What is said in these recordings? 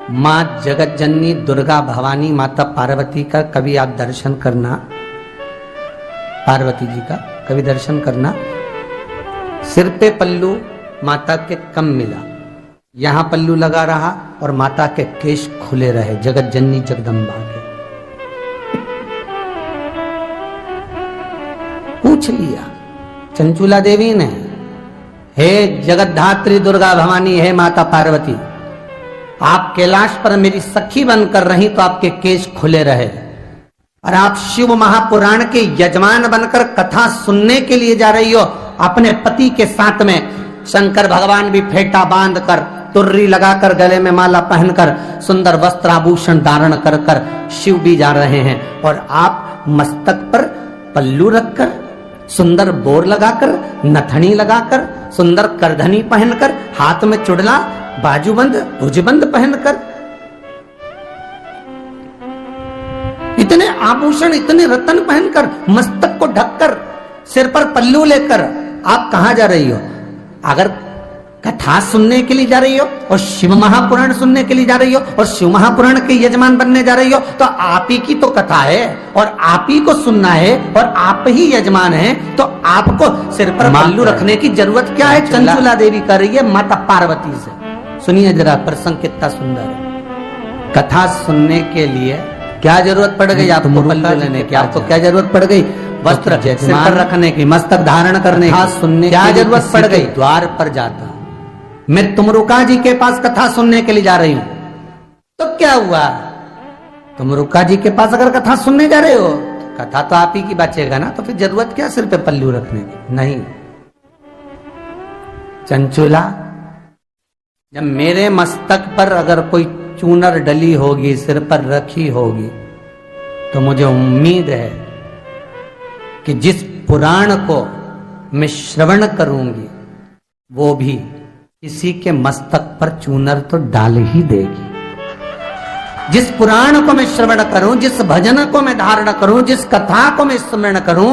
माँ जगत जननी दुर्गा भवानी माता पार्वती का कभी आप दर्शन करना, पार्वती जी का कभी दर्शन करना। सिर पे पल्लू माता के कम मिला, यहां पल्लू लगा रहा और माता के केश खुले रहे, जगत जननी जगदम्बा के। पूछ लिया चंचूला देवी ने, हे जगतधात्री दुर्गा भवानी, हे माता पार्वती, आप कैलाश पर मेरी सखी बनकर रही तो आपके केश खुले रहे, और आप शिव महापुराण के यजमान बनकर कथा सुनने के लिए जा रही हो अपने पति के साथ में। शंकर भगवान भी फेटा बांधकर, तुर्री लगाकर, गले में माला पहनकर, सुंदर वस्त्र आभूषण धारण कर कर शिव भी जा रहे हैं, और आप मस्तक पर पल्लू रखकर, सुंदर बोर लगाकर, नथनी लगाकर, सुंदर करधनी पहनकर, हाथ में चुड़ला, बाजूबंद, भुजबंद पहनकर, इतने आभूषण, इतने रत्न पहनकर, मस्तक को ढककर, सिर पर पल्लू लेकर आप कहां जा रही हो? अगर कथा सुनने के लिए जा रही हो और शिव महापुराण सुनने के लिए जा रही हो और शिव महापुराण के यजमान बनने जा रही हो, तो आप ही की तो कथा है और आप ही को सुनना है और आप ही यजमान है, तो आपको सिर पर पल्लू रखने की जरूरत क्या है? चंचूला देवी कर रही है माता पार्वती से। सुनिए जरा प्रसंग कितना सुंदर है। कथा सुनने के लिए क्या जरूरत पड़ गई आपको? पल्लू लेने की आपको क्या जरूरत पड़ गई? वस्त्र सिर पर रखने की, मस्तक धारण करने की सुनने क्या जरूरत पड़ गई? द्वार पर जाता, मैं तुमरुका जी के पास कथा सुनने के लिए जा रही हूं, तो क्या हुआ? तुमरुका जी के पास अगर कथा सुनने जा रहे हो, तो कथा तो आप ही की बचेगा ना, तो फिर जरूरत क्या सिर पे पल्लू रखने की? नहीं। चंचूला, जब मेरे मस्तक पर अगर कोई चूनर डली होगी, सिर पर रखी होगी, तो मुझे उम्मीद है कि जिस पुराण को मैं श्रवण करूंगी वो भी किसी के मस्तक पर चूनर तो डाल ही देगी। जिस पुराण को मैं श्रवण करूं, जिस भजन को मैं धारण करूं, जिस कथा को मैं स्मरण करूं,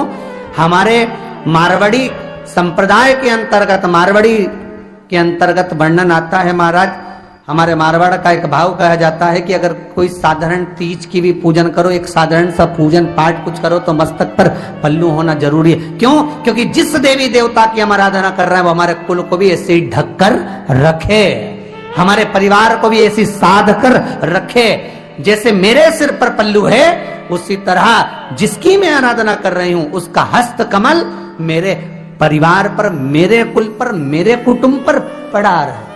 हमारे मारवाड़ी संप्रदाय के अंतर्गत, मारवाड़ी के अंतर्गत वर्णन आता है महाराज, हमारे मारवाड़ का एक भाव कहा जाता है कि अगर कोई साधारण तीज की भी पूजन करो, एक साधारण सा पूजन पाठ कुछ करो, तो मस्तक पर पल्लू होना जरूरी है। क्यों? क्योंकि जिस देवी देवता की हम आराधना कर रहे हैं वो हमारे कुल को भी ऐसे ही ढक कर रखे, हमारे परिवार को भी ऐसी साध कर रखे। जैसे मेरे सिर पर पल्लू है, उसी तरह जिसकी मैं आराधना कर रही हूं उसका हस्त कमल मेरे परिवार पर, मेरे कुल पर, मेरे कुटुंब पर पड़ा रहे।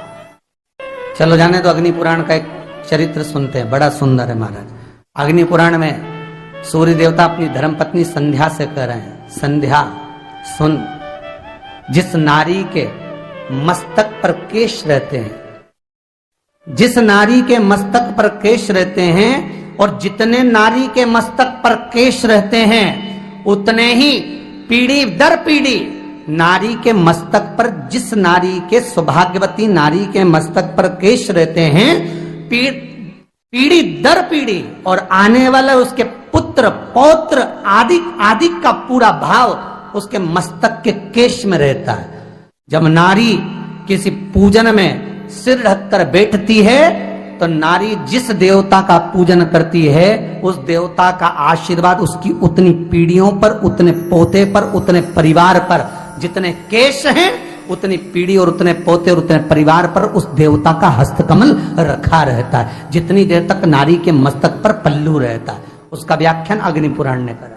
चलो जाने तो अग्नि पुराण का एक चरित्र सुनते हैं, बड़ा सुंदर है महाराज। अग्नि पुराण में सूर्य देवता अपनी धर्मपत्नी संध्या से कह रहे हैं, संध्या सुन, जिस नारी के मस्तक पर केश रहते हैं, जिस नारी के मस्तक पर केश रहते हैं, और जितने नारी के मस्तक पर केश रहते हैं, उतने ही पीढ़ी दर पीढ़ी नारी के मस्तक पर, जिस नारी के, सौभाग्यवती नारी के मस्तक पर केश रहते हैं, पीढ़ी दर पीढ़ी और आने वाला उसके पुत्र पौत्र आदि आदि का पूरा भाव उसके मस्तक के केश में रहता है। जब नारी किसी पूजन में सिर ढककर बैठती है, तो नारी जिस देवता का पूजन करती है, उस देवता का आशीर्वाद उसकी उतनी पीढ़ियों पर, उतने पोते पर, उतने परिवार पर, जितने केश हैं उतनी पीढ़ी और उतने पोते और उतने परिवार पर उस देवता का हस्तकमल रखा रहता है, जितनी देर तक नारी के मस्तक पर पल्लू रहता है। उसका व्याख्यान अग्नि पुराण ने करा।